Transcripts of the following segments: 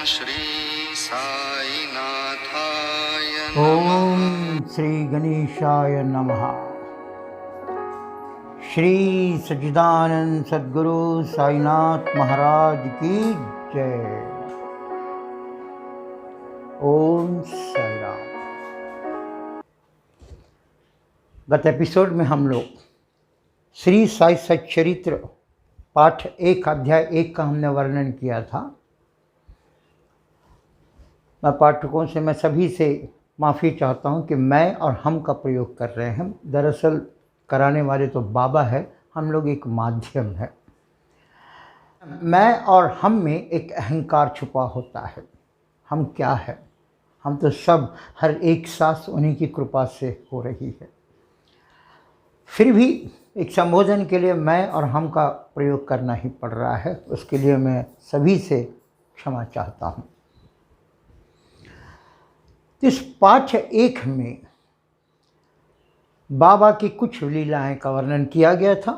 श्री साईनाथाय ओम श्री गणेशाय नमः। श्री सच्चिदानंद सद्गुरु साईनाथ महाराज की जय। ओम साई राम। गत एपिसोड में हम लोग श्री साई सच्चरित्र पाठ 1 अध्याय 1 का हमने वर्णन किया था। मैं पाठकों से, मैं सभी से माफ़ी चाहता हूं कि मैं और हम का प्रयोग कर रहे हैं। दरअसल कराने वाले तो बाबा है, हम लोग एक माध्यम है। मैं और हम में एक अहंकार छुपा होता है। हम क्या है? हम तो सब, हर एक सांस उन्हीं की कृपा से हो रही है। फिर भी एक संबोधन के लिए मैं और हम का प्रयोग करना ही पड़ रहा है। उसके लिए मैं सभी से क्षमा चाहता हूँ। इस पाठ 1 में बाबा की कुछ लीलाएं का वर्णन किया गया था।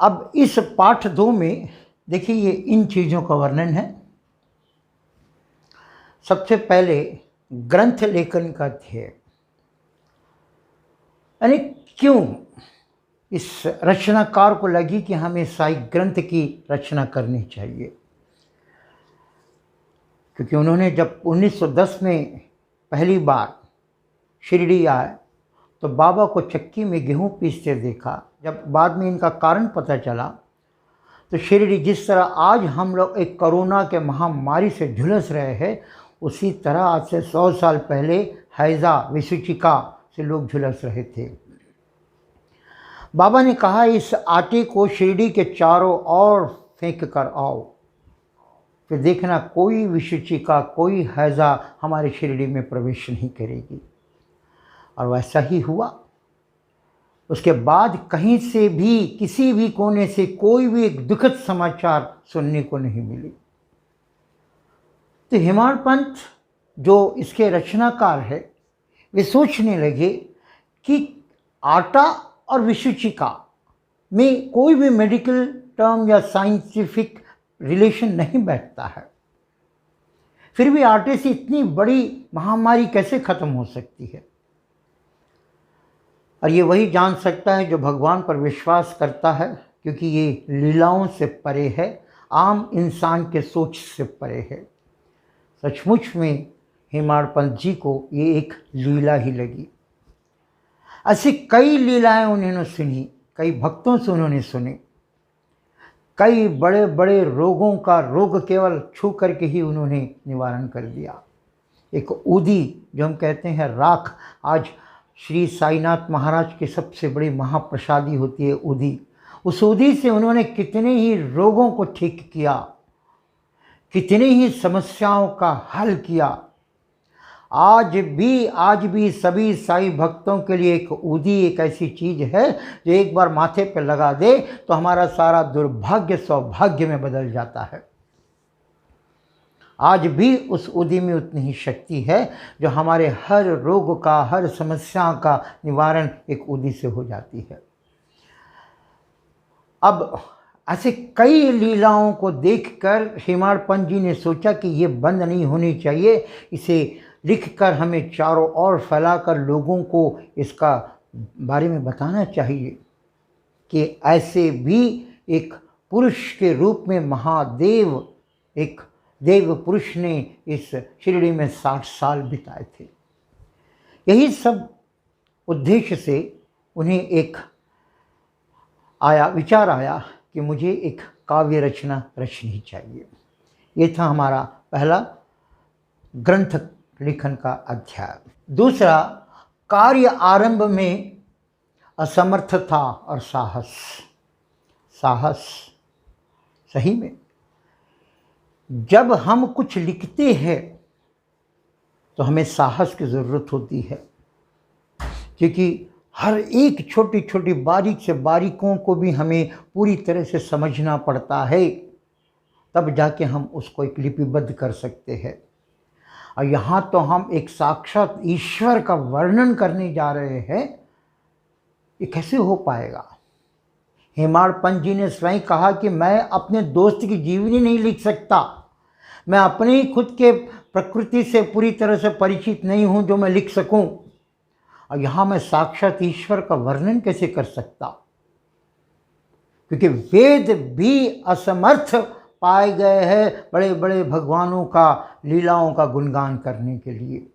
अब इस पाठ 2 में देखिए, ये इन चीज़ों का वर्णन है। सबसे पहले ग्रंथ लेखन का ध्येय, यानी क्यों इस रचनाकार को लगी कि हमें साई ग्रंथ की रचना करनी चाहिए। क्योंकि उन्होंने जब 1910 में पहली बार शिरडी आए तो बाबा को चक्की में गेहूं पीसते देखा। जब बाद में इनका कारण पता चला तो शिरडी जिस तरह आज हम लोग एक कोरोना के महामारी से झुलस रहे हैं, उसी तरह आज से 100 साल पहले हैजा विसूचिका से लोग झुलस रहे थे। बाबा ने कहा, इस आटे को शिरडी के चारों ओर फेंक कर आओ, फिर देखना कोई विसूचिका, कोई हैजा हमारे शिरडी में प्रवेश नहीं करेगी। और वैसा ही हुआ। उसके बाद कहीं से भी, किसी भी कोने से कोई भी एक दुखद समाचार सुनने को नहीं मिली। तो हेमाड़ पंत जो इसके रचनाकार है, वे सोचने लगे कि आटा और विसूचिका में कोई भी मेडिकल टर्म या साइंटिफिक रिलेशन नहीं बैठता है। फिर भी आटे से इतनी बड़ी महामारी कैसे खत्म हो सकती है? और ये वही जान सकता है जो भगवान पर विश्वास करता है, क्योंकि ये लीलाओं से परे है, आम इंसान के सोच से परे है। सचमुच में हेमाड़ पंत जी को ये एक लीला ही लगी। ऐसी कई लीलाएं उन्होंने सुनी, कई भक्तों से उन्होंने सुनी। कई बड़े बड़े रोगों का रोग केवल छू करके ही उन्होंने निवारण कर दिया। एक ऊदी, जो हम कहते हैं राख, आज श्री साईनाथ महाराज की सबसे बड़ी महाप्रसादी होती है ऊदी। उस ऊदी से उन्होंने कितने ही रोगों को ठीक किया, कितने ही समस्याओं का हल किया। आज भी सभी साई भक्तों के लिए एक ऊदी एक ऐसी चीज़ है जो एक बार माथे पे लगा दे तो हमारा सारा दुर्भाग्य सौभाग्य में बदल जाता है। आज भी उस ऊदी में उतनी ही शक्ति है जो हमारे हर रोग का, हर समस्या का निवारण एक ऊदी से हो जाती है। अब ऐसे कई लीलाओं को देखकर हेमाड़ पंत जी ने सोचा कि ये बंद नहीं होनी चाहिए, इसे लिखकर हमें चारों ओर फैलाकर लोगों को इसका बारे में बताना चाहिए कि ऐसे भी एक पुरुष के रूप में महादेव, एक देव पुरुष ने इस शिरडी में 60 साल बिताए थे। यही सब उद्देश्य से उन्हें एक विचार आया कि मुझे एक काव्य रचना रचनी चाहिए। ये था हमारा पहला ग्रंथ लेखन का अध्याय। दूसरा, कार्य आरंभ में असमर्थता और साहस। सही में जब हम कुछ लिखते हैं तो हमें साहस की ज़रूरत होती है, क्योंकि हर एक छोटी छोटी बारीक से बारीकों को भी हमें पूरी तरह से समझना पड़ता है, तब जाके हम उसको एक लिपिबद्ध कर सकते हैं। और यहाँ तो हम एक साक्षात ईश्वर का वर्णन करने जा रहे हैं, ये कैसे हो पाएगा? हेमाड़ पंत जी ने स्वयं कहा कि मैं अपने दोस्त की जीवनी नहीं लिख सकता, मैं अपनी खुद के प्रकृति से पूरी तरह से परिचित नहीं हूँ जो मैं लिख सकूँ। और यहाँ मैं साक्षात ईश्वर का वर्णन कैसे कर सकता, क्योंकि वेद भी असमर्थ पाए गए हैं बड़े बड़े भगवानों का लीलाओं का गुणगान करने के लिए।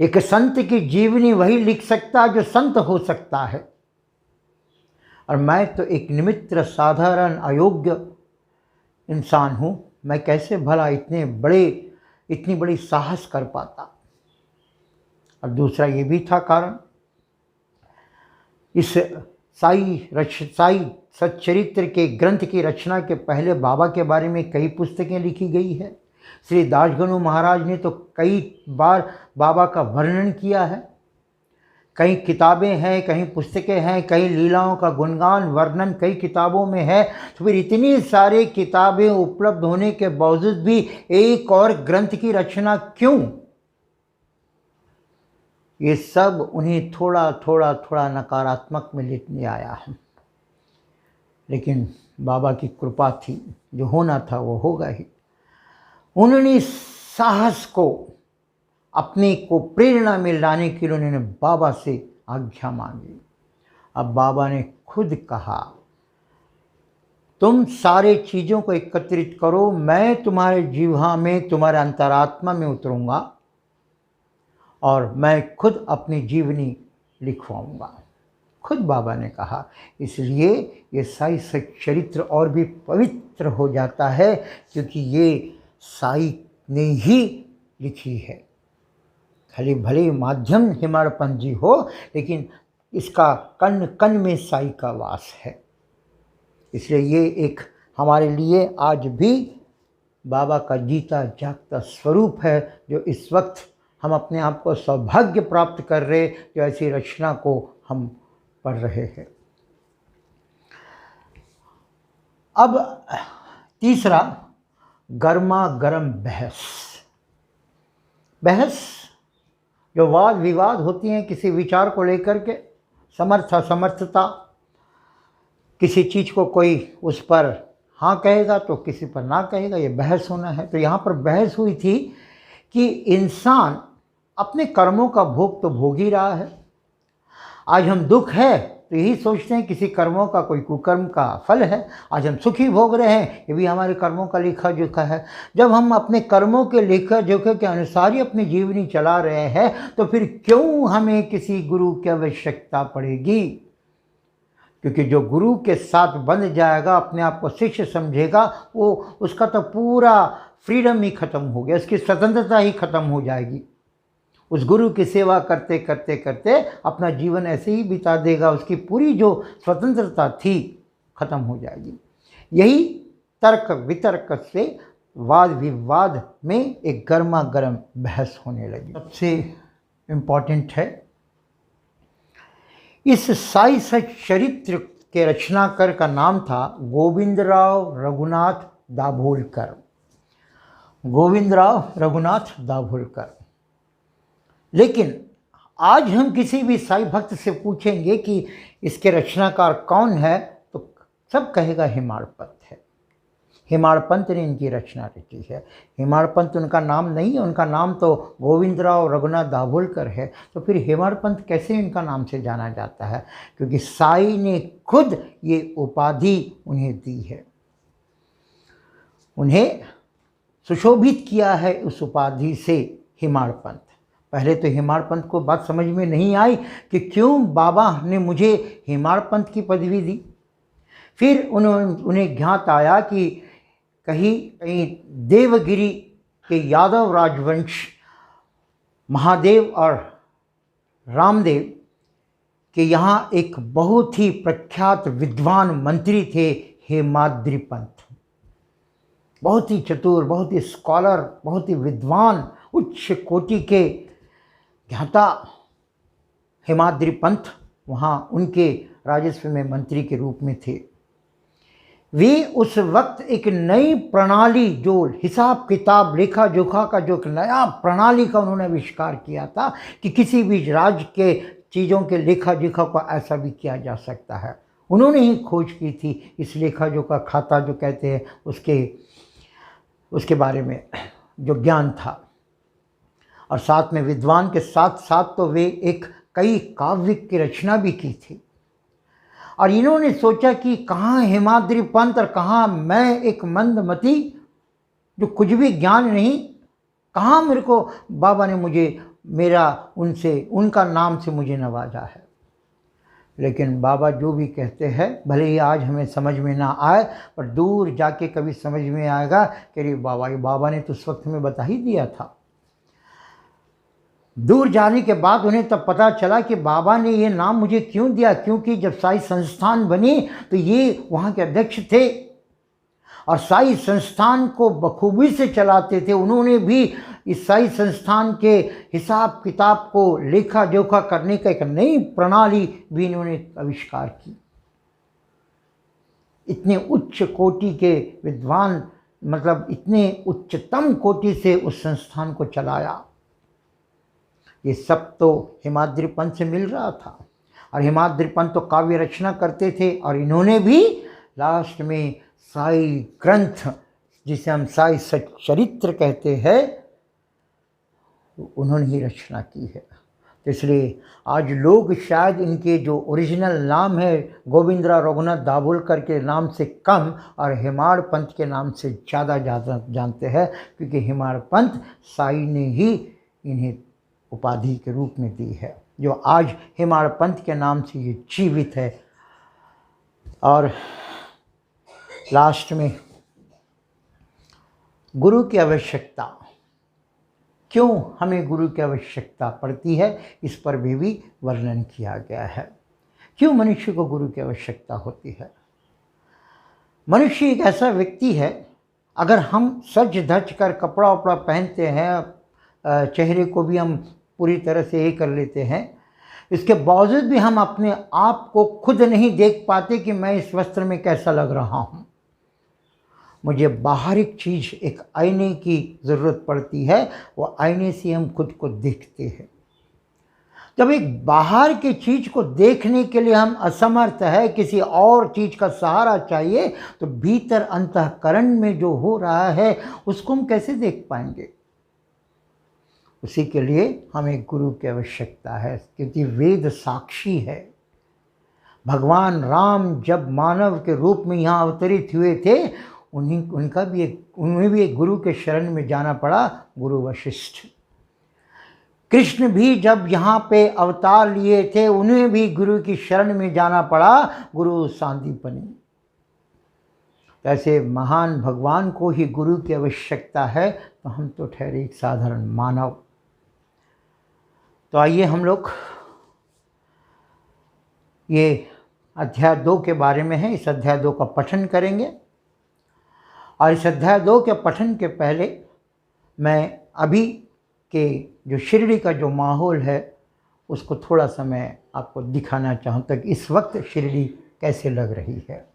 एक संत की जीवनी वही लिख सकता है जो संत हो सकता है, और मैं तो एक निमित्त साधारण अयोग्य इंसान हूँ। मैं कैसे भला इतनी बड़ी साहस कर पाता। और दूसरा ये भी था कारण, इस साई सच्चरित्र के ग्रंथ की रचना के पहले बाबा के बारे में कई पुस्तकें लिखी गई है। श्री दासगणु महाराज ने तो कई बार बाबा का वर्णन किया है। कई किताबें हैं, कई पुस्तकें हैं, कई लीलाओं का गुणगान वर्णन कई किताबों में है। तो फिर इतनी सारी किताबें उपलब्ध होने के बावजूद भी एक और ग्रंथ की रचना क्यों? ये सब उन्हें थोड़ा थोड़ा नकारात्मक में लेने आया है। लेकिन बाबा की कृपा थी, जो होना था वो होगा ही। उन्होंने साहस को अपने को प्रेरणा में लाने के लिए उन्होंने बाबा से आज्ञा मांगी। अब बाबा ने खुद कहा, तुम सारे चीज़ों को एकत्रित करो, मैं तुम्हारे जीवा में, तुम्हारे अंतरात्मा में उतरूँगा और मैं खुद अपनी जीवनी लिखवाऊँगा। खुद बाबा ने कहा। इसलिए ये साई सच्चरित्र और भी पवित्र हो जाता है, क्योंकि ये साई ने ही लिखी है। खाली भले माध्यम हेमाड़ पंत जी हो, लेकिन इसका कण कण में साई का वास है। इसलिए ये एक हमारे लिए आज भी बाबा का जीता जागता स्वरूप है, जो इस वक्त हम अपने आप को सौभाग्य प्राप्त कर रहे, जो ऐसी रचना को हम पढ़ रहे हैं। अब तीसरा, गर्मा गर्म बहस जो वाद विवाद होती हैं किसी विचार को लेकर के, समर्थ असमर्थता, किसी चीज़ को कोई उस पर हाँ कहेगा तो किसी पर ना कहेगा, ये बहस होना है। तो यहाँ पर बहस हुई थी कि इंसान अपने कर्मों का भोग तो भोग ही रहा है। आज हम दुख है तो यही सोचते हैं किसी कर्मों का कोई कुकर्म का फल है। आज हम सुखी भोग रहे हैं, ये भी हमारे कर्मों का लेखा जोखा है। जब हम अपने कर्मों के लेखा जोखे के अनुसार ही अपनी जीवनी चला रहे हैं, तो फिर क्यों हमें किसी गुरु की आवश्यकता पड़ेगी? क्योंकि जो गुरु के साथ बंध जाएगा, अपने आप को शिष्य समझेगा, वो उसका तो पूरा फ्रीडम ही खत्म हो गया, उसकी स्वतंत्रता ही खत्म हो जाएगी। उस गुरु की सेवा करते करते करते अपना जीवन ऐसे ही बिता देगा, उसकी पूरी जो स्वतंत्रता थी खत्म हो जाएगी। यही तर्क वितर्क से वाद विवाद में एक गर्मा गर्म बहस होने लगी। सबसे इम्पॉर्टेंट है, इस साई सच्चरित्र के रचनाकार का नाम था गोविंदराव रघुनाथ दाभोलकर। गोविंदराव रघुनाथ दाभोलकर। लेकिन आज हम किसी भी साई भक्त से पूछेंगे कि इसके रचनाकार कौन है, तो सब कहेगा हेमाड़ पंत है। हेमाड़ पंत ने इनकी रचना रची है। हेमाड़ पंत उनका नाम नहीं है, उनका नाम तो गोविंदराव रघुनाथ दाभोलकर है। तो फिर हेमाड़ पंत कैसे इनका नाम से जाना जाता है? क्योंकि साई ने खुद ये उपाधि उन्हें दी है, उन्हें सुशोभित किया है उस उपाधि से हेमाड़ पंत। पहले तो हेमाड़ पंत को बात समझ में नहीं आई कि क्यों बाबा ने मुझे हेमाड़ पंत की पदवी दी। फिर उन्हें ज्ञात आया कि कहीं देवगिरी के यादव राजवंश महादेव और रामदेव के यहाँ एक बहुत ही प्रख्यात विद्वान मंत्री थे, हेमाद्रि पंत। बहुत ही चतुर, बहुत ही स्कॉलर, बहुत ही विद्वान, उच्च कोटि के ज्ञाता हेमाद्रि पंत वहाँ उनके राजस्व में मंत्री के रूप में थे। वे उस वक्त एक नई प्रणाली, जो हिसाब किताब लेखा जोखा का जो एक नया प्रणाली का उन्होंने आविष्कार किया था कि किसी भी राज्य के चीज़ों के लेखा जोखा को ऐसा भी किया जा सकता है। उन्होंने ही खोज की थी इस लेखा जोखा खाता जो कहते हैं उसके उसके बारे में जो ज्ञान था, और साथ में विद्वान के साथ साथ तो वे एक कई काव्य की रचना भी की थी। और इन्होंने सोचा कि कहाँ हेमाद्रि पंत और कहाँ मैं एक मंदमती जो कुछ भी ज्ञान नहीं, कहाँ मेरे को बाबा ने उनका नाम से मुझे नवाजा है। लेकिन बाबा जो भी कहते हैं, भले ही आज हमें समझ में ना आए, पर दूर जाके कभी समझ में आएगा कि अरे बाबा ने तो उस वक्त हमें बता ही दिया था। दूर जाने के बाद उन्हें तब पता चला कि बाबा ने ये नाम मुझे क्यों दिया, क्योंकि जब साई संस्थान बनी तो ये वहाँ के अध्यक्ष थे और साई संस्थान को बखूबी से चलाते थे। उन्होंने भी इस साई संस्थान के हिसाब किताब को लेखा जोखा करने का एक नई प्रणाली भी इन्होंने आविष्कार की। इतने उच्च कोटि के विद्वान, मतलब इतने उच्चतम कोटि से उस संस्थान को चलाया। ये सब तो हेमाद्रि पंत से मिल रहा था, और हेमाद्रि पंत तो काव्य रचना करते थे, और इन्होंने भी लास्ट में साई ग्रंथ, जिसे हम साई सच्चरित्र कहते हैं, उन्होंने ही रचना की है। तो इसलिए आज लोग शायद इनके जो ओरिजिनल नाम है गोविंदराव रघुनाथ दाभोलकर के नाम से कम और हेमाड़ पंत के नाम से ज़्यादा जानते हैं, क्योंकि हेमाड़ पंत साई ने ही इन्हें उपाधि के रूप में दी है, जो आज हेमाड़ पंत के नाम से ये जीवित है। और लास्ट में गुरु की आवश्यकता, क्यों हमें गुरु की आवश्यकता पड़ती है, इस पर भी वर्णन किया गया है। क्यों मनुष्य को गुरु की आवश्यकता होती है। मनुष्य एक ऐसा व्यक्ति है, अगर हम सज धज कर कपड़ा वपड़ा पहनते हैं, चेहरे को भी हम पूरी तरह से ये कर लेते हैं, इसके बावजूद भी हम अपने आप को खुद नहीं देख पाते कि मैं इस वस्त्र में कैसा लग रहा हूँ। मुझे बाहरी चीज़, एक आईने की ज़रूरत पड़ती है, वो आईने से हम खुद को देखते हैं। जब एक बाहर की चीज़ को देखने के लिए हम असमर्थ है, किसी और चीज़ का सहारा चाहिए, तो भीतर अंतःकरण में जो हो रहा है उसको हम कैसे देख पाएंगे। उसी के लिए हमें गुरु की आवश्यकता है, क्योंकि वेद साक्षी है। भगवान राम जब मानव के रूप में यहाँ अवतरित हुए थे, उन्हें भी एक गुरु के शरण में जाना पड़ा, गुरु वशिष्ठ। कृष्ण भी जब यहाँ पे अवतार लिए थे, उन्हें भी गुरु की शरण में जाना पड़ा, गुरु सांदीपनि। ऐसे महान भगवान को ही गुरु की आवश्यकता है, तो हम तो ठहरे एक साधारण मानव। तो आइए हम लोग, ये अध्याय 2 के बारे में है, इस अध्याय 2 का पठन करेंगे। और इस अध्याय 2 के पठन के पहले मैं अभी के जो शिरडी का जो माहौल है उसको थोड़ा सा मैं आपको दिखाना चाहूँ, तक इस वक्त शिरडी कैसे लग रही है।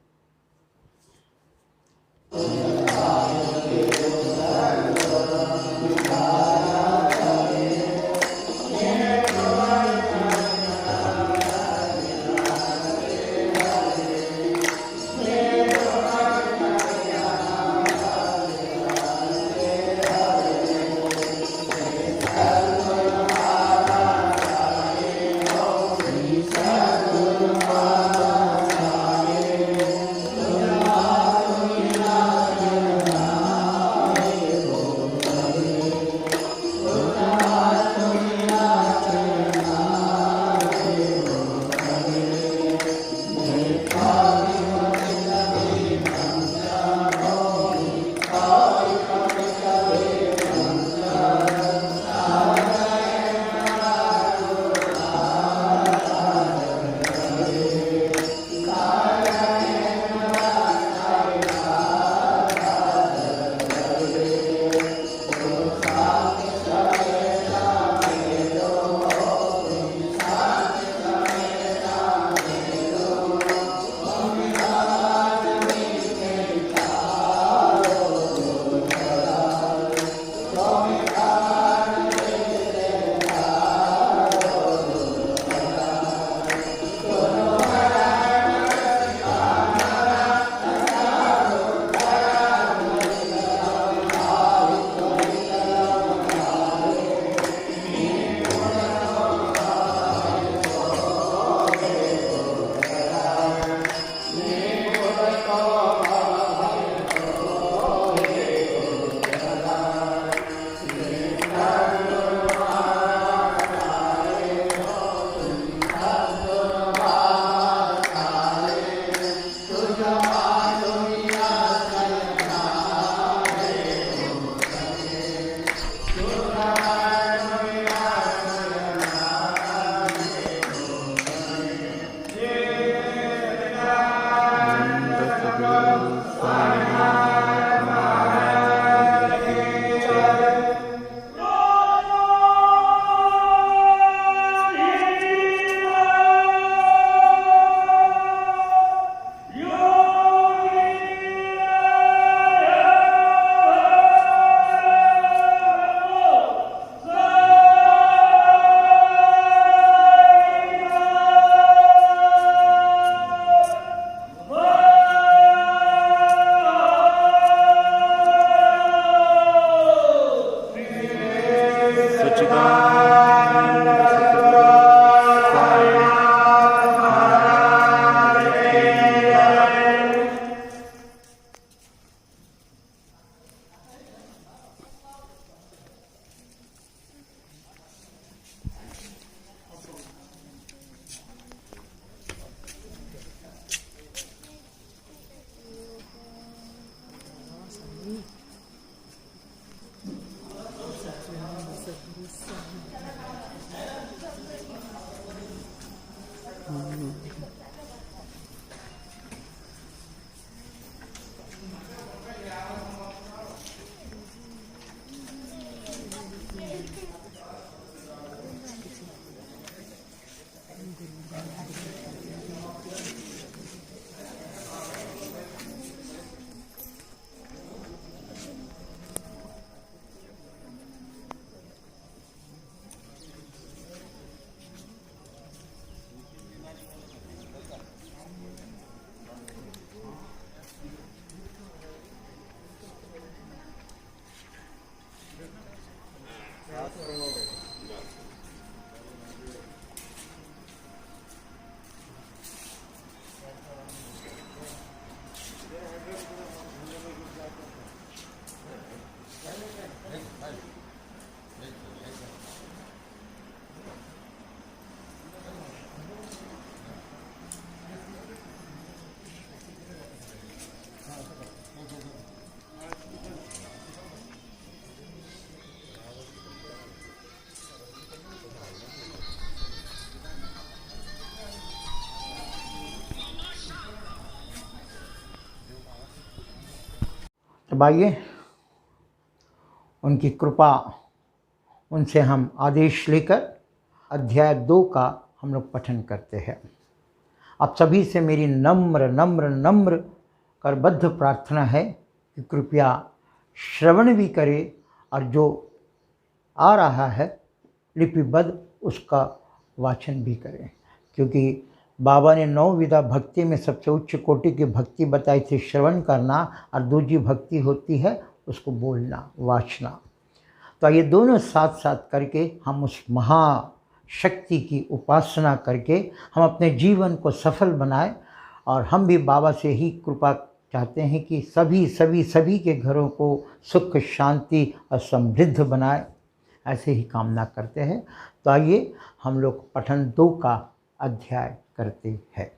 अब आइए उनकी कृपा, उनसे हम आदेश लेकर अध्याय 2 का हम लोग पठन करते हैं। आप सभी से मेरी नम्र नम्र नम्र करबद्ध प्रार्थना है कि कृपया श्रवण भी करें और जो आ रहा है लिपिबद्ध उसका वाचन भी करें, क्योंकि बाबा ने 9 विधा भक्ति में सबसे उच्च कोटि की भक्ति बताई थी श्रवण करना, और दूसरी भक्ति होती है उसको बोलना, वाचना। तो ये दोनों साथ साथ करके हम उस महाशक्ति की उपासना करके हम अपने जीवन को सफल बनाएं, और हम भी बाबा से ही कृपा चाहते हैं कि सभी सभी सभी के घरों को सुख शांति और समृद्ध बनाए, ऐसे ही कामना करते हैं। तो आइए हम लोग पठन 2 का अध्याय करते हैं।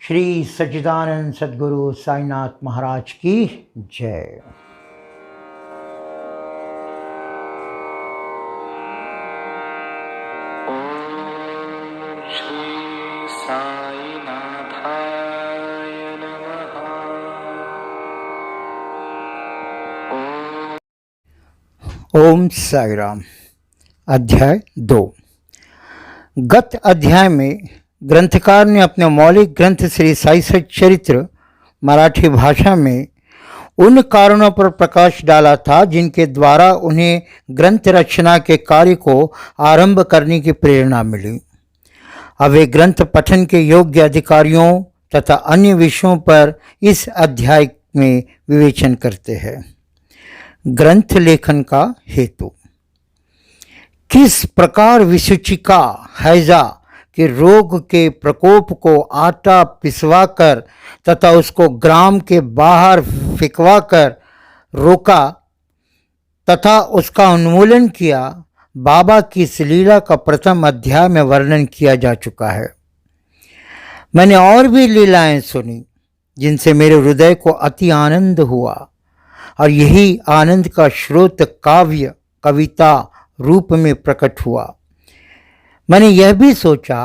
श्री सच्चिदानंद सद्गुरु साईनाथ महाराज की जय। ओम साई राम। अध्याय 2। गत अध्याय में ग्रंथकार ने अपने मौलिक ग्रंथ श्री साई सच्चरित्र मराठी भाषा में उन कारणों पर प्रकाश डाला था जिनके द्वारा उन्हें ग्रंथ रचना के कार्य को आरंभ करने की प्रेरणा मिली। अब वे ग्रंथ पठन के योग्य अधिकारियों तथा अन्य विषयों पर इस अध्याय में विवेचन करते हैं। ग्रंथ लेखन का हेतु। किस प्रकार विसूचिका हैजा के रोग के प्रकोप को आटा पिसवाकर तथा उसको ग्राम के बाहर फिकवाकर रोका तथा उसका उन्मूलन किया, बाबा की इस लीला का प्रथम अध्याय में वर्णन किया जा चुका है। मैंने और भी लीलाएं सुनी जिनसे मेरे हृदय को अति आनंद हुआ, और यही आनंद का स्रोत काव्य कविता रूप में प्रकट हुआ। मैंने यह भी सोचा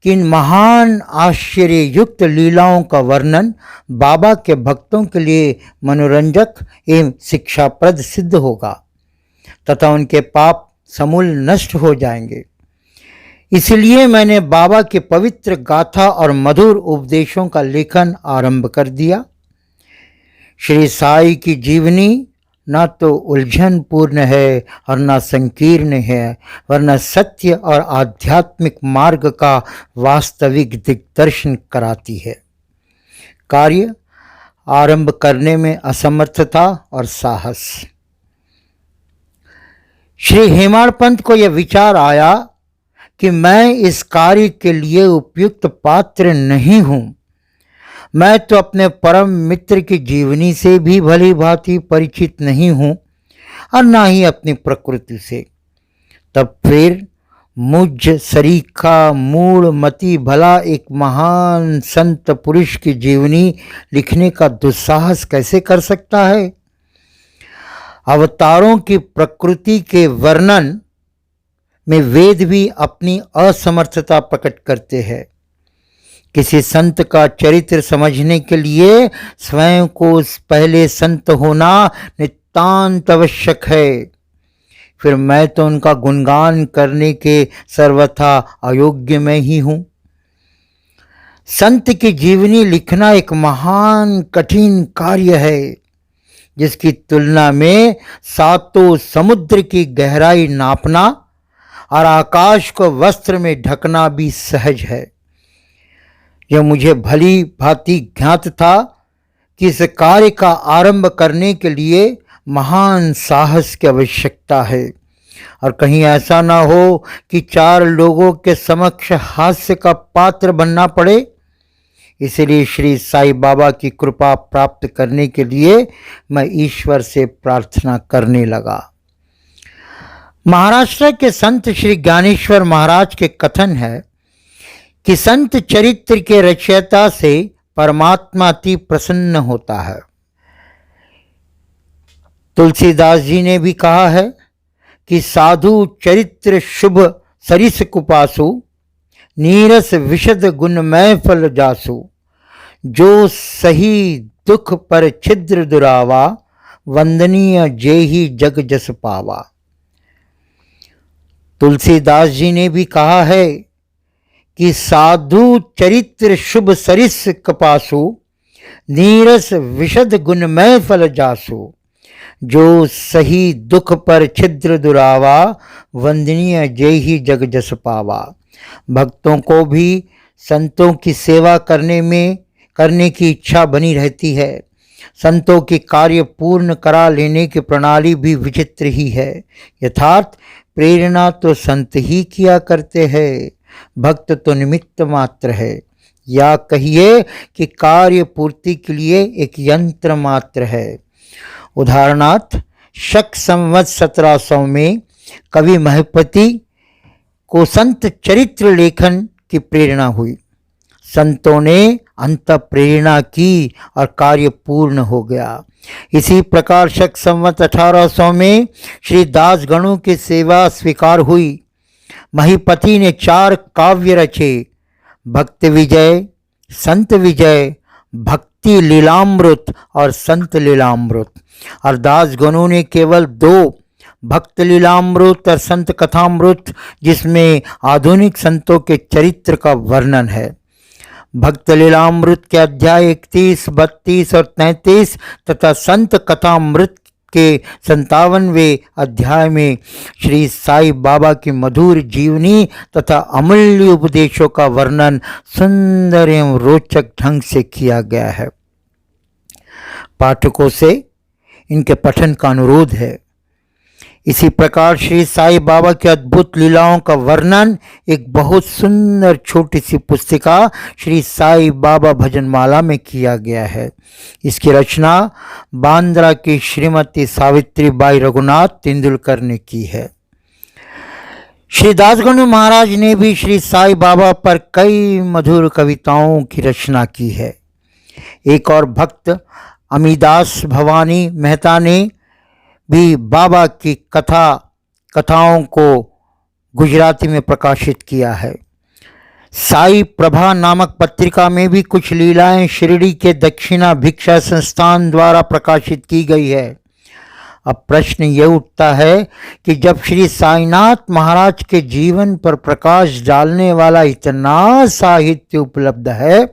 कि इन महान आश्चर्य युक्त लीलाओं का वर्णन बाबा के भक्तों के लिए मनोरंजक एवं शिक्षाप्रद सिद्ध होगा तथा उनके पाप समूल नष्ट हो जाएंगे। इसलिए मैंने बाबा के पवित्र गाथा और मधुर उपदेशों का लेखन आरंभ कर दिया। श्री साई की जीवनी न तो उलझन पूर्ण है और न संकीर्ण है, वरन सत्य और आध्यात्मिक मार्ग का वास्तविक दिग्दर्शन कराती है। कार्य आरंभ करने में असमर्थता और साहस। श्री हेमाड़ पंत को यह विचार आया कि मैं इस कार्य के लिए उपयुक्त पात्र नहीं हूं। मैं तो अपने परम मित्र की जीवनी से भी भली भांति परिचित नहीं हूं और ना ही अपनी प्रकृति से। तब फिर मुझ सरीखा मूढ़मती भला एक महान संत पुरुष की जीवनी लिखने का दुस्साहस कैसे कर सकता है। अवतारों की प्रकृति के वर्णन में वेद भी अपनी असमर्थता प्रकट करते हैं। किसी संत का चरित्र समझने के लिए स्वयं को पहले संत होना नितांत आवश्यक है। फिर मैं तो उनका गुणगान करने के सर्वथा अयोग्य में ही हूं। संत की जीवनी लिखना एक महान कठिन कार्य है, जिसकी तुलना में सातों समुद्र की गहराई नापना और आकाश को वस्त्र में ढकना भी सहज है। यह मुझे भली भांति ज्ञात था कि इस कार्य का आरंभ करने के लिए महान साहस की आवश्यकता है और कहीं ऐसा ना हो कि चार लोगों के समक्ष हास्य का पात्र बनना पड़े। इसलिए श्री साईं बाबा की कृपा प्राप्त करने के लिए मैं ईश्वर से प्रार्थना करने लगा। महाराष्ट्र के संत श्री ज्ञानेश्वर महाराज के कथन है कि संत चरित्र के रचयिता से परमात्मा अति प्रसन्न होता है। तुलसीदास जी ने भी कहा है कि साधु चरित्र शुभ सरिस कुपासु, नीरस विशद गुणमय फल जासु, जो सही दुख पर छिद्र दुरावा, वंदनीय जेहि जग जस पावा। तुलसीदास जी ने भी कहा है कि साधु चरित्र शुभ सरिस कपासु, नीरस विशद गुणमय फल जासु, जो सही दुख पर छिद्र दुरावा, वंदनीय जेहि जग जस पावा। भक्तों को भी संतों की सेवा करने की इच्छा बनी रहती है। संतों की कार्य पूर्ण करा लेने की प्रणाली भी विचित्र ही है। यथार्थ प्रेरणा तो संत ही किया करते हैं, भक्त तो निमित्त मात्र है, या कहिए कि कार्य पूर्ति के लिए एक यंत्र मात्र है। उदाहरणार्थ शक संवत 1700 में कवि महपति को संत चरित्र लेखन की प्रेरणा हुई। संतों ने अंत प्रेरणा की और कार्य पूर्ण हो गया। इसी प्रकार शक संवत 1800 में श्री दास गणों की सेवा स्वीकार हुई। महिपति ने 4 काव्य रचे, भक्त विजय, संत विजय, भक्ति लीलामृत और संत लीलामृत। और दास गणों ने केवल 2, भक्त लीलामृत और संत कथामृत, जिसमें आधुनिक संतों के चरित्र का वर्णन है। भक्त लीलामृत के अध्याय 31, 32 और 33 तथा संत कथामृत के 57वें अध्याय में श्री साईं बाबा की मधुर जीवनी तथा अमूल्य उपदेशों का वर्णन सुंदर एवं रोचक ढंग से किया गया है। पाठकों से इनके पठन का अनुरोध है। इसी प्रकार श्री साईं बाबा की अद्भुत लीलाओं का वर्णन एक बहुत सुंदर छोटी सी पुस्तिका श्री साईं बाबा भजनमाला में किया गया है। इसकी रचना बांद्रा की श्रीमती सावित्री बाई रघुनाथ तेंदुलकर ने की है। श्री दासगणु महाराज ने भी श्री साईं बाबा पर कई मधुर कविताओं की रचना की है। एक और भक्त अमीदास भवानी मेहता ने भी बाबा की कथाओं को गुजराती में प्रकाशित किया है। साई प्रभा नामक पत्रिका में भी कुछ लीलाएं शिरडी के दक्षिणा भिक्षा संस्थान द्वारा प्रकाशित की गई है। अब प्रश्न ये उठता है कि जब श्री साईनाथ महाराज के जीवन पर प्रकाश डालने वाला इतना साहित्य उपलब्ध है,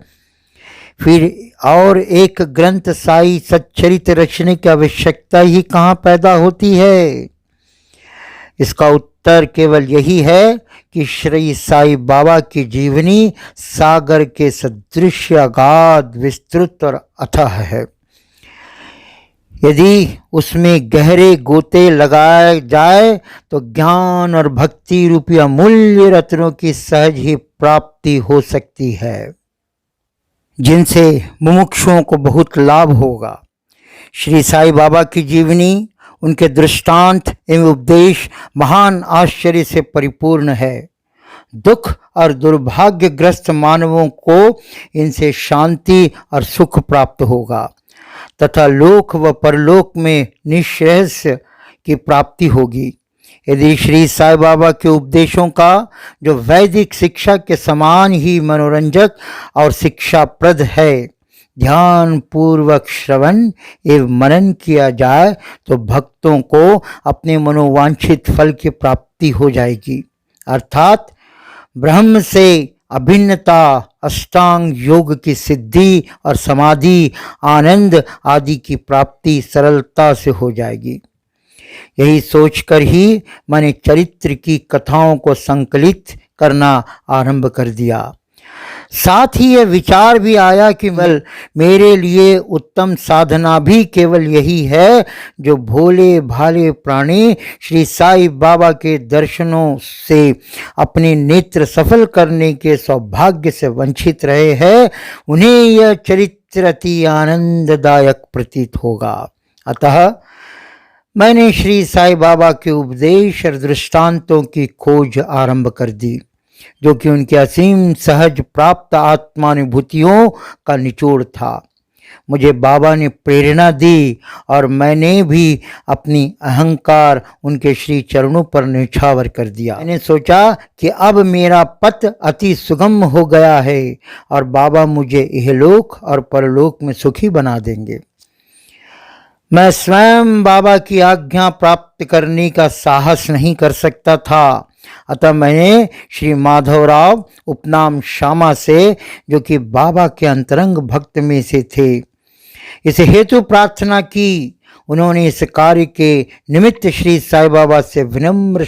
फिर और एक ग्रंथ साई सच्चरित रचने की आवश्यकता ही कहाँ पैदा होती है? इसका उत्तर केवल यही है कि श्री साई बाबा की जीवनी सागर के सदृश अगाध, विस्तृत और अथाह है। यदि उसमें गहरे गोते लगाए जाए तो ज्ञान और भक्ति रूपी अमूल्य रत्नों की सहज ही प्राप्ति हो सकती है, जिनसे मुमुक्षुओं को बहुत लाभ होगा। श्री साई बाबा की जीवनी, उनके दृष्टांत एवं उपदेश महान आश्चर्य से परिपूर्ण है। दुख और दुर्भाग्यग्रस्त मानवों को इनसे शांति और सुख प्राप्त होगा तथा लोक व परलोक में निश्रेयस की प्राप्ति होगी। यदि श्री साई बाबा के उपदेशों का, जो वैदिक शिक्षा के समान ही मनोरंजक और शिक्षाप्रद है, ध्यान पूर्वक श्रवण एवं मनन किया जाए तो भक्तों को अपने मनोवांछित फल की प्राप्ति हो जाएगी, अर्थात ब्रह्म से अभिन्नता, अष्टांग योग की सिद्धि और समाधि, आनंद आदि की प्राप्ति सरलता से हो जाएगी। यही सोचकर ही मैंने चरित्र की कथाओं को संकलित करना आरंभ कर दिया। साथ ही यह विचार भी आया कि मेरे लिए उत्तम साधना भी केवल यही है जो भोले भाले प्राणी श्री साई बाबा के दर्शनों से अपने नेत्र सफल करने के सौभाग्य से वंचित रहे हैं, उन्हें यह चरित्र अति आनंददायक प्रतीत होगा। अतः मैंने श्री साई बाबा के उपदेश और दृष्टांतों की खोज आरंभ कर दी, जो कि उनके असीम सहज प्राप्त आत्मानुभूतियों का निचोड़ था। मुझे बाबा ने प्रेरणा दी और मैंने भी अपनी अहंकार उनके श्री चरणों पर न्यौछावर कर दिया। मैंने सोचा कि अब मेरा पथ अति सुगम हो गया है और बाबा मुझे इहलोक और परलोक में सुखी बना देंगे। मैं स्वयं बाबा की आज्ञा प्राप्त करने का साहस नहीं कर सकता था, अतः मैंने श्री माधवराव उपनाम श्यामा से, जो कि बाबा के अंतरंग भक्त में से थे, इस हेतु प्रार्थना की। उन्होंने इस कार्य के निमित्त श्री साई बाबा से विनम्र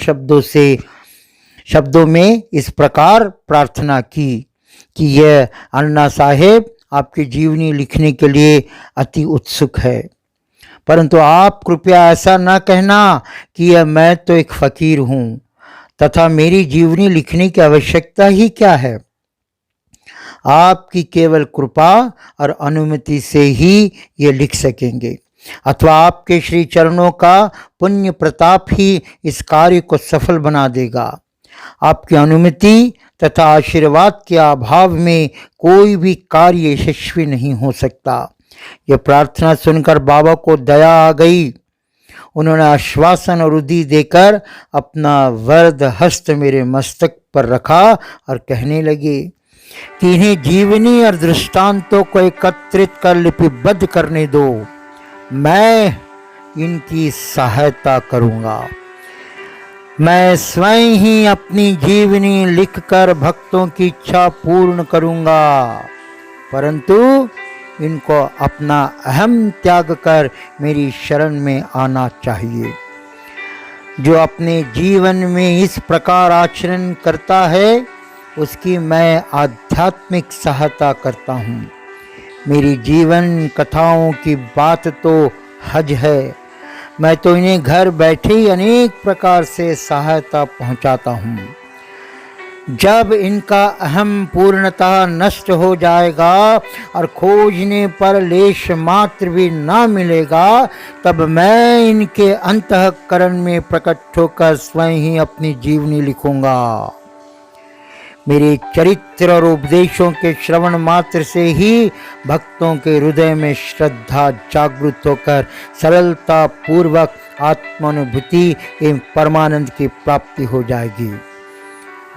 शब्दों में इस प्रकार प्रार्थना की कि यह अन्ना साहेब आपकी जीवनी लिखने के लिए अति उत्सुक है, परंतु आप कृपया ऐसा न कहना कि यह मैं तो एक फकीर हूँ तथा मेरी जीवनी लिखने की आवश्यकता ही क्या है। आपकी केवल कृपा और अनुमति से ही ये लिख सकेंगे, अथवा आपके श्री चरणों का पुण्य प्रताप ही इस कार्य को सफल बना देगा। आपकी अनुमति तथा आशीर्वाद के अभाव में कोई भी कार्य यशस्वी नहीं हो सकता। यह प्रार्थना सुनकर बाबा को दया आ गई। उन्होंने आश्वासन और उदी देकर अपना वरद हस्त मेरे मस्तक पर रखा और कहने लगे कि इन्हें जीवनी और दृष्टांतों को एकत्रित कर लिपिबद्ध करने दो, मैं इनकी सहायता करूंगा। मैं स्वयं ही अपनी जीवनी लिखकर भक्तों की इच्छा पूर्ण करूंगा, परंतु इनको अपना अहम त्याग कर मेरी शरण में आना चाहिए। जो अपने जीवन में इस प्रकार आचरण करता है, उसकी मैं आध्यात्मिक सहायता करता हूँ। मेरी जीवन कथाओं की बात तो हज है, मैं तो इन्हें घर बैठे ही अनेक प्रकार से सहायता पहुँचाता हूँ। जब इनका अहम पूर्णतः नष्ट हो जाएगा और खोजने पर लेश मात्र भी ना मिलेगा, तब मैं इनके अंतःकरण में प्रकट होकर स्वयं ही अपनी जीवनी लिखूंगा। मेरे चरित्र और उपदेशों के श्रवण मात्र से ही भक्तों के हृदय में श्रद्धा जागृत होकर सरलता पूर्वक आत्मानुभूति एवं परमानंद की प्राप्ति हो जाएगी।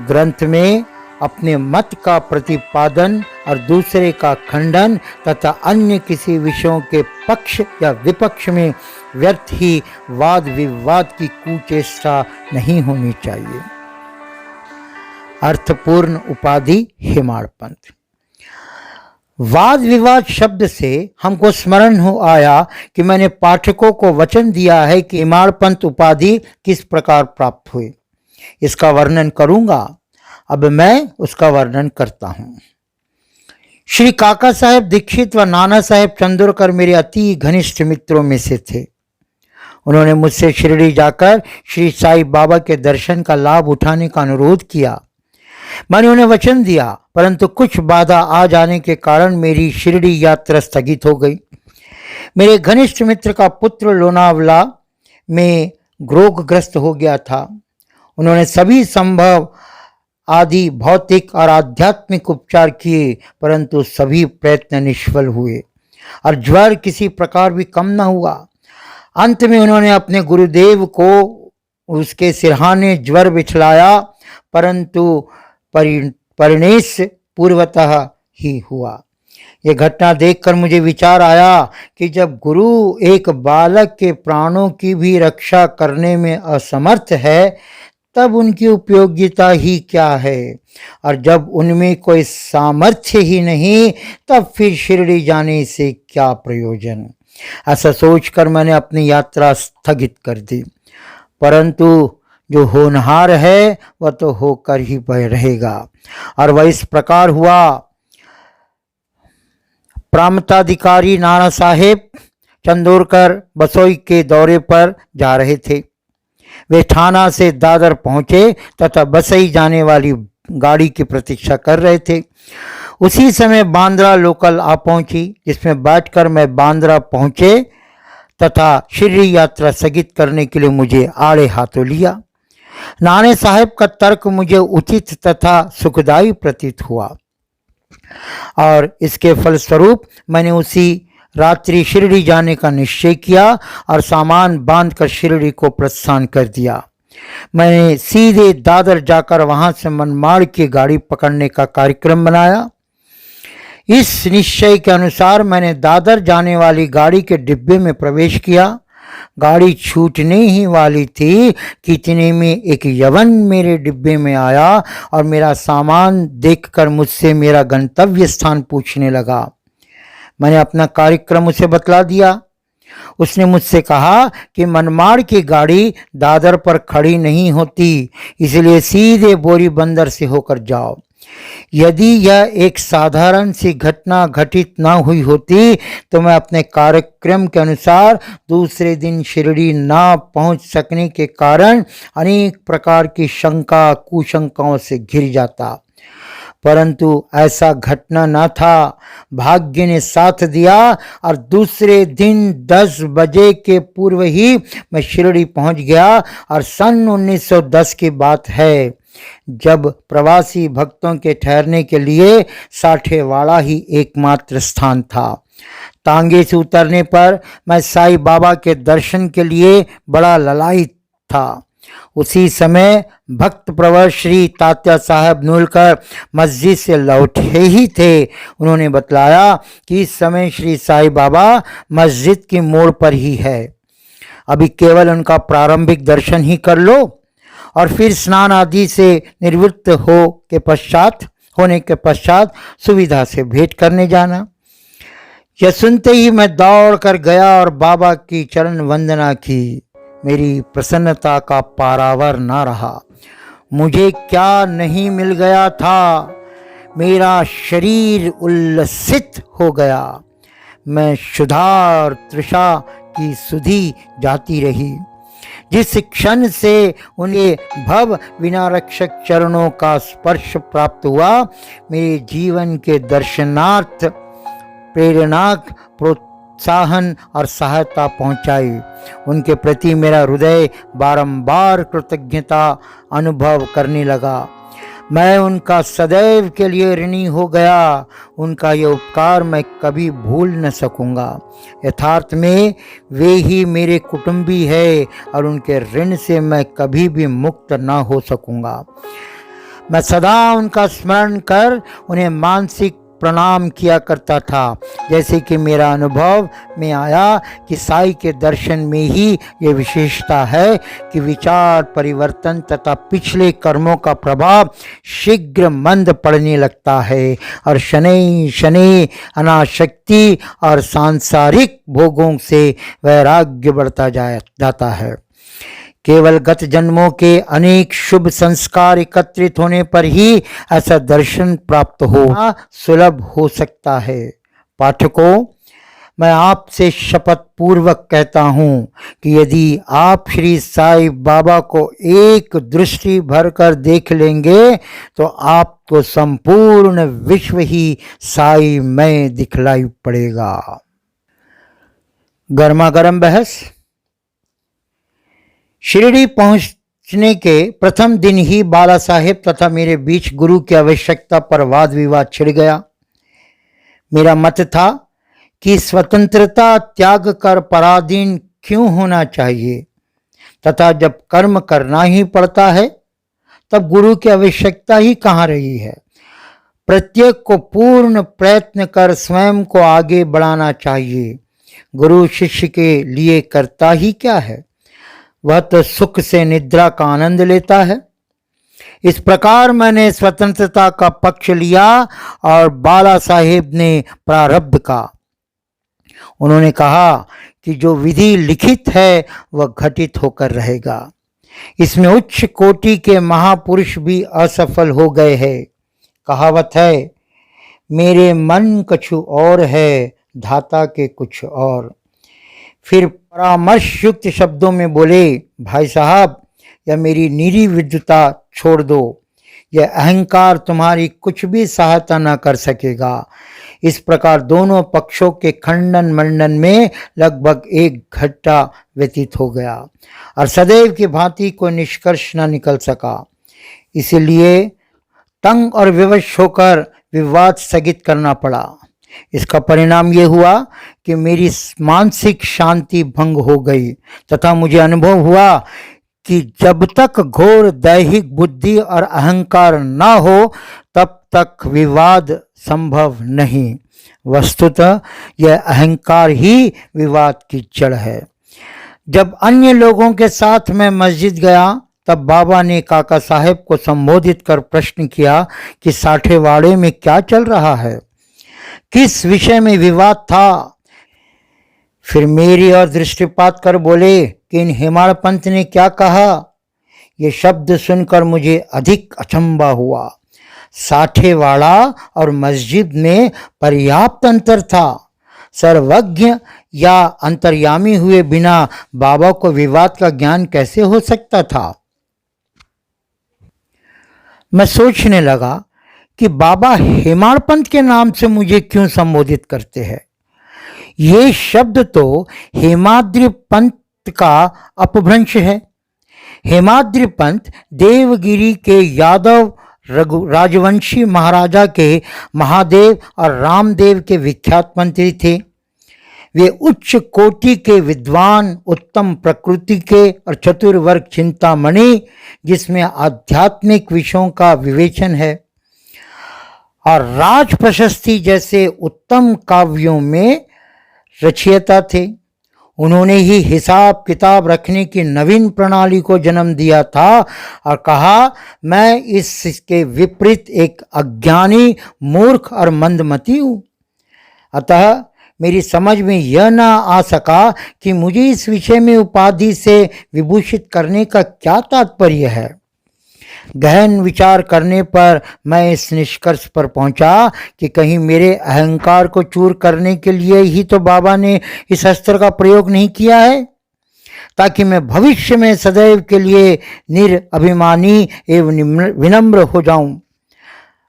ग्रंथ में अपने मत का प्रतिपादन और दूसरे का खंडन तथा अन्य किसी विषयों के पक्ष या विपक्ष में व्यर्थ ही वाद विवाद की कुचेष्टा नहीं होनी चाहिए। अर्थपूर्ण उपाधि हेमाड़पंत। वाद विवाद शब्द से हमको स्मरण हो आया कि मैंने पाठकों को वचन दिया है कि हेमाड़पंत उपाधि किस प्रकार प्राप्त हुई, इसका वर्णन करूंगा। अब मैं उसका वर्णन करता हूं। श्री काका साहेब दीक्षित व नाना साहेब चंदोरकर मेरे अति घनिष्ठ मित्रों में से थे। उन्होंने मुझसे शिरडी जाकर श्री साईं बाबा के दर्शन का लाभ उठाने का अनुरोध किया। मैंने उन्हें वचन दिया, परंतु कुछ बाधा आ जाने के कारण मेरी शिरडी यात्रा स्थगित हो गई। मेरे घनिष्ठ मित्र का पुत्र लोनावला में रोगग्रस्त हो गया था। उन्होंने सभी संभव आदि भौतिक और आध्यात्मिक उपचार किए, परंतु सभी प्रयत्न निष्फल हुए और ज्वर किसी प्रकार भी कम न हुआ। अंत में उन्होंने अपने गुरुदेव को उसके सिरहाने ज्वर बिछलाया, परंतु परिणेश पूर्वतः ही हुआ। यह घटना देखकर मुझे विचार आया कि जब गुरु एक बालक के प्राणों की भी रक्षा करने में असमर्थ है, तब उनकी उपयोगिता ही क्या है, और जब उनमें कोई सामर्थ्य ही नहीं, तब फिर शिरडी जाने से क्या प्रयोजन। ऐसा सोचकर मैंने अपनी यात्रा स्थगित कर दी। परंतु जो होनहार है वह तो होकर ही रहेगा, और वह इस प्रकार हुआ। प्रांताधिकारी नाना साहेब चंदोरकर बसोई के दौरे पर जा रहे थे। वे ठाणा से दादर पहुंचे तथा बसई जाने वाली गाड़ी की प्रतीक्षा कर रहे थे। उसी समय बांद्रा लोकल आ पहुंची, जिसमें बैठकर मैं बांद्रा पहुंचे तथा शिरडी यात्रा स्थगित करने के लिए मुझे आड़े हाथों लिया। नाने साहब का तर्क मुझे उचित तथा सुखदायी प्रतीत हुआ, और इसके फलस्वरूप मैंने उसी रात्रि शिरडी जाने का निश्चय किया और सामान बांधकर शिरडी को प्रस्थान कर दिया। मैंने सीधे दादर जाकर वहां से मनमाड़ की गाड़ी पकड़ने का कार्यक्रम बनाया। इस निश्चय के अनुसार मैंने दादर जाने वाली गाड़ी के डिब्बे में प्रवेश किया। गाड़ी छूटने ही वाली थी कि इतने में एक यवन मेरे डिब्बे में आया और मेरा सामान देखकर मुझसे मेरा गंतव्य स्थान पूछने लगा। मैंने अपना कार्यक्रम उसे बतला दिया। उसने मुझसे कहा कि मनमाड़ की गाड़ी दादर पर खड़ी नहीं होती, इसलिए सीधे बोरी बंदर से होकर जाओ। यदि यह एक साधारण सी घटना घटित न हुई होती तो मैं अपने कार्यक्रम के अनुसार दूसरे दिन शिरडी ना पहुंच सकने के कारण अनेक प्रकार की शंका कुशंकाओं से घिर जाता, परंतु ऐसा घटना न था। भाग्य ने साथ दिया और दूसरे दिन 10 बजे के पूर्व ही मैं शिरडी पहुंच गया। और सन 1910 की बात है, जब प्रवासी भक्तों के ठहरने के लिए साठेवाड़ा ही एकमात्र स्थान था। तांगे से उतरने पर मैं साईं बाबा के दर्शन के लिए बड़ा ललायित था। उसी समय भक्त प्रवर श्री तात्या साहब नूलकर मस्जिद से लौटे ही थे। उन्होंने बतलाया कि इस समय श्री साईं बाबा मस्जिद की मोड़ पर ही है, अभी केवल उनका प्रारंभिक दर्शन ही कर लो और फिर स्नान आदि से निवृत्त होने के पश्चात सुविधा से भेंट करने जाना। यह सुनते ही मैं दौड़ कर गया और बाबा की चरण वंदना की। मेरी प्रसन्नता का पारावर न रहा। मुझे क्या नहीं मिल गया था, मेरा शरीर उल्लसित हो गया। मैं क्षुधा और तृषा की सुधि जाती रही। जिस क्षण से उन्हें भव विनारक्षक चरणों का स्पर्श प्राप्त हुआ, मेरे जीवन के दर्शनार्थ प्रेरणाक प्रोत्साहन और सहायता पहुंचाई। उनके प्रति मेरा हृदय बारंबार कृतज्ञता अनुभव करने लगा। मैं उनका सदैव के लिए ऋणी हो गया। उनका ये उपकार मैं कभी भूल न सकूंगा। यथार्थ में वे ही मेरे कुटुंबी है और उनके ऋण से मैं कभी भी मुक्त न हो सकूंगा। मैं सदा उनका स्मरण कर उन्हें मानसिक प्रणाम किया करता था। जैसे कि मेरा अनुभव में आया कि साईं के दर्शन में ही ये विशेषता है कि विचार परिवर्तन तथा पिछले कर्मों का प्रभाव शीघ्र मंद पड़ने लगता है और शनै शनै अनासक्ति और सांसारिक भोगों से वैराग्य बढ़ता जाता है। केवल गत जन्मों के अनेक शुभ संस्कार एकत्रित होने पर ही ऐसा दर्शन प्राप्त होना सुलभ हो सकता है। पाठकों, मैं आपसे शपथ पूर्वक कहता हूँ कि यदि आप श्री साईं बाबा को एक दृष्टि भरकर देख लेंगे तो आपको संपूर्ण विश्व ही साईंमय दिखलाई पड़ेगा। गर्मा गर्म बहस। शिरडी पहुंचने के प्रथम दिन ही बाला साहेब तथा मेरे बीच गुरु की आवश्यकता पर वाद विवाद छिड़ गया। मेरा मत था कि स्वतंत्रता त्याग कर पराधीन क्यों होना चाहिए तथा जब कर्म करना ही पड़ता है तब गुरु की आवश्यकता ही कहाँ रही है। प्रत्येक को पूर्ण प्रयत्न कर स्वयं को आगे बढ़ाना चाहिए। गुरु शिष्य के लिए करता ही क्या है, वह तो सुख से निद्रा का आनंद लेता है। इस प्रकार मैंने स्वतंत्रता का पक्ष लिया और बाला साहेब ने प्रारब्ध का। उन्होंने कहा कि जो विधि लिखित है वह घटित होकर रहेगा। इसमें उच्च कोटि के महापुरुष भी असफल हो गए हैं। कहावत है, मेरे मन कछु और है, धाता के कुछ और। फिर परामर्श युक्त शब्दों में बोले, भाई साहब, यह मेरी निरी विद्वता छोड़ दो। यह अहंकार तुम्हारी कुछ भी सहायता न कर सकेगा। इस प्रकार दोनों पक्षों के खंडन मंडन में लगभग एक घंटा व्यतीत हो गया और सदैव की भांति कोई निष्कर्ष न निकल सका। इसलिए तंग और विवश होकर विवाद स्थगित करना पड़ा। इसका परिणाम ये हुआ कि मेरी मानसिक शांति भंग हो गई तथा मुझे अनुभव हुआ कि जब तक घोर दैहिक बुद्धि और अहंकार न हो तब तक विवाद संभव नहीं। वस्तुतः यह अहंकार ही विवाद की जड़ है। जब अन्य लोगों के साथ मैं मस्जिद गया तब बाबा ने काका साहेब को संबोधित कर प्रश्न किया कि साठेवाड़े में क्या चल रहा है, किस विषय में विवाद था। फिर मेरी ओर दृष्टिपात कर बोले कि इन हेमाड़ पंत ने क्या कहा। ये शब्द सुनकर मुझे अधिक अचंभा हुआ। साठेवाड़ा और मस्जिद में पर्याप्त अंतर था। सर्वज्ञ या अंतर्यामी हुए बिना बाबा को विवाद का ज्ञान कैसे हो सकता था। मैं सोचने लगा कि बाबा हेमाड़ पंत के नाम से मुझे क्यों संबोधित करते हैं। ये शब्द तो हेमाद्रि पंत का अपभ्रंश है। हेमाद्रि पंत देवगिरी के यादव राजवंशी महाराजा के महादेव और रामदेव के विख्यात मंत्री थे। वे उच्च कोटि के विद्वान, उत्तम प्रकृति के और चतुर्वर्ग चिंतामणि, जिसमें आध्यात्मिक विषयों का विवेचन है, और राज प्रशस्ति जैसे उत्तम काव्यों में रचयिता थे। उन्होंने ही हिसाब किताब रखने की नवीन प्रणाली को जन्म दिया था और कहा, मैं इसके विपरीत एक अज्ञानी, मूर्ख और मंदमती हूँ। अतः मेरी समझ में यह न आ सका कि मुझे इस विषय में उपाधि से विभूषित करने का क्या तात्पर्य है। गहन विचार करने पर मैं इस निष्कर्ष पर पहुंचा कि कहीं मेरे अहंकार को चूर करने के लिए ही तो बाबा ने इस अस्त्र का प्रयोग नहीं किया है, ताकि मैं भविष्य में सदैव के लिए निरअभिमानी एवं विनम्र हो जाऊं।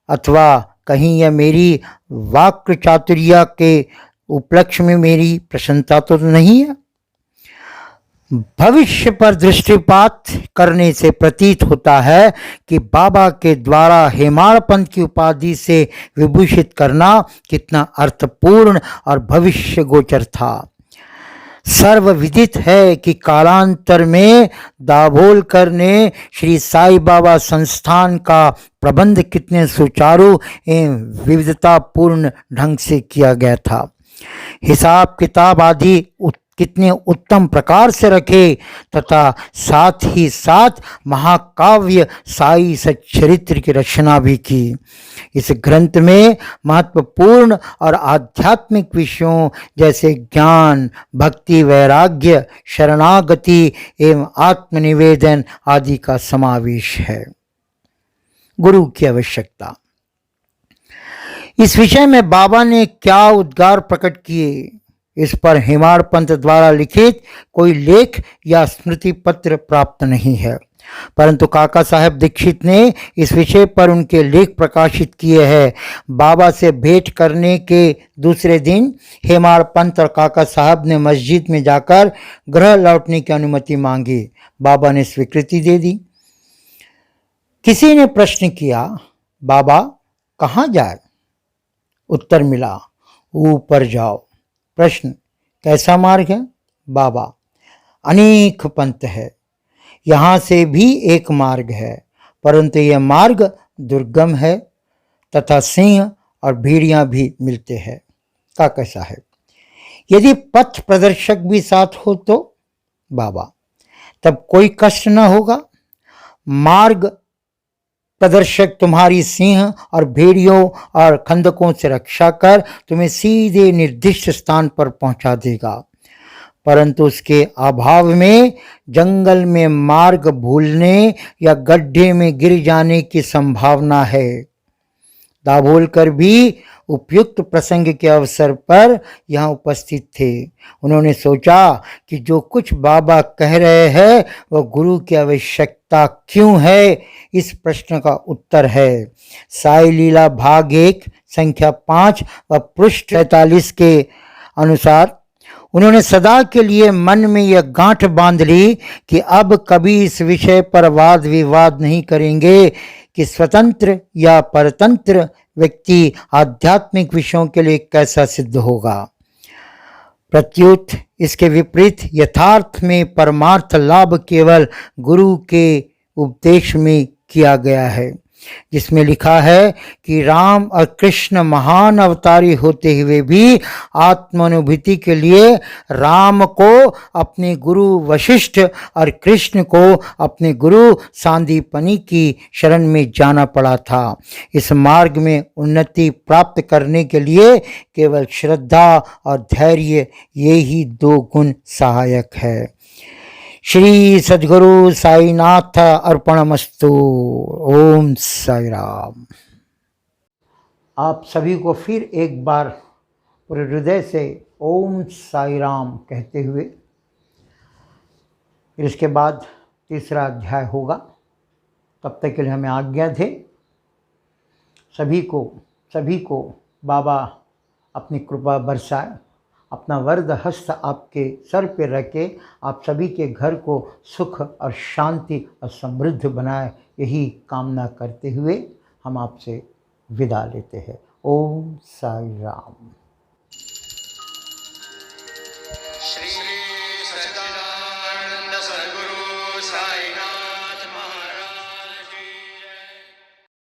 अथवा कहीं यह मेरी वाक् चातुर्य के उपलक्ष्य में मेरी प्रसन्नता तो नहीं है। भविष्य पर दृष्टिपात करने से प्रतीत होता है कि बाबा के द्वारा हेमाड़ पंत की उपाधि से विभूषित करना कितना अर्थपूर्ण और भविष्य गोचर था। सर्वविदित है कि कालांतर में दाभोलकर ने श्री साईं बाबा संस्थान का प्रबंध कितने सुचारू एवं विविधतापूर्ण ढंग से किया गया था। हिसाब किताब आदि कितने उत्तम प्रकार से रखे तथा साथ ही साथ महाकाव्य साई सच्चरित्र की रचना भी की। इस ग्रंथ में महत्वपूर्ण और आध्यात्मिक विषयों जैसे ज्ञान, भक्ति, वैराग्य, शरणागति एवं आत्मनिवेदन आदि का समावेश है। गुरु की आवश्यकता। इस विषय में बाबा ने क्या उद्गार प्रकट किए, इस पर हेमाड़ पंथ द्वारा लिखित कोई लेख या स्मृति पत्र प्राप्त नहीं है, परंतु काका साहब दीक्षित ने इस विषय पर उनके लेख प्रकाशित किए हैं। बाबा से भेंट करने के दूसरे दिन हेमाड़ पंथ और काका साहब ने मस्जिद में जाकर गृह लौटने की अनुमति मांगी। बाबा ने स्वीकृति दे दी। किसी ने प्रश्न किया, बाबा कहाँ जाए? उत्तर मिला, ऊपर जाओ। प्रश्न, कैसा मार्ग है? बाबा, अनेक पंथ है, यहाँ से भी एक मार्ग है, परंतु यह मार्ग दुर्गम है तथा सिंह और भेड़ियां भी मिलते हैं। का कैसा है? यदि पथ प्रदर्शक भी साथ हो तो? बाबा, तब कोई कष्ट न होगा। मार्ग प्रदर्शक तुम्हारी सिंह और भेड़ियों और खंदकों से रक्षा कर तुम्हें सीधे निर्दिष्ट स्थान पर पहुंचा देगा, परंतु उसके अभाव में जंगल में मार्ग भूलने या गड्ढे में गिर जाने की संभावना है। दाभोलकर भी उपयुक्त प्रसंग के अवसर पर यहाँ उपस्थित थे। उन्होंने सोचा कि जो कुछ बाबा कह रहे हैं वह गुरु की आवश्यकता क्यों है, इस प्रश्न का उत्तर है। साई लीला भाग 1 संख्या 5 व पृष्ठ 43 के अनुसार उन्होंने सदा के लिए मन में यह गांठ बांध ली कि अब कभी इस विषय पर वाद विवाद नहीं करेंगे कि स्वतंत्र या परतंत्र व्यक्ति आध्यात्मिक विषयों के लिए कैसा सिद्ध होगा। प्रत्युत इसके विपरीत यथार्थ में परमार्थ लाभ केवल गुरु के उपदेश में किया गया है, जिसमें लिखा है कि राम और कृष्ण महान अवतारी होते हुए भी आत्मानुभूति के लिए राम को अपने गुरु वशिष्ठ और कृष्ण को अपने गुरु सांदीपनि की शरण में जाना पड़ा था। इस मार्ग में उन्नति प्राप्त करने के लिए केवल श्रद्धा और धैर्य ये ही 2 गुण सहायक है। श्री सद्गुरु साईनाथ अर्पणमस्तु। ओम साई राम। आप सभी को फिर एक बार पूरे हृदय से ओम साई राम कहते हुए फिर इसके बाद तीसरा अध्याय होगा। तब तक के लिए हमें आज्ञा दे। सभी को बाबा अपनी कृपा बरसाए, अपना वरद हस्त आपके सर पे रख के आप सभी के घर को सुख और शांति और समृद्ध बनाए, यही कामना करते हुए हम आपसे विदा लेते हैं। ओम साई राम।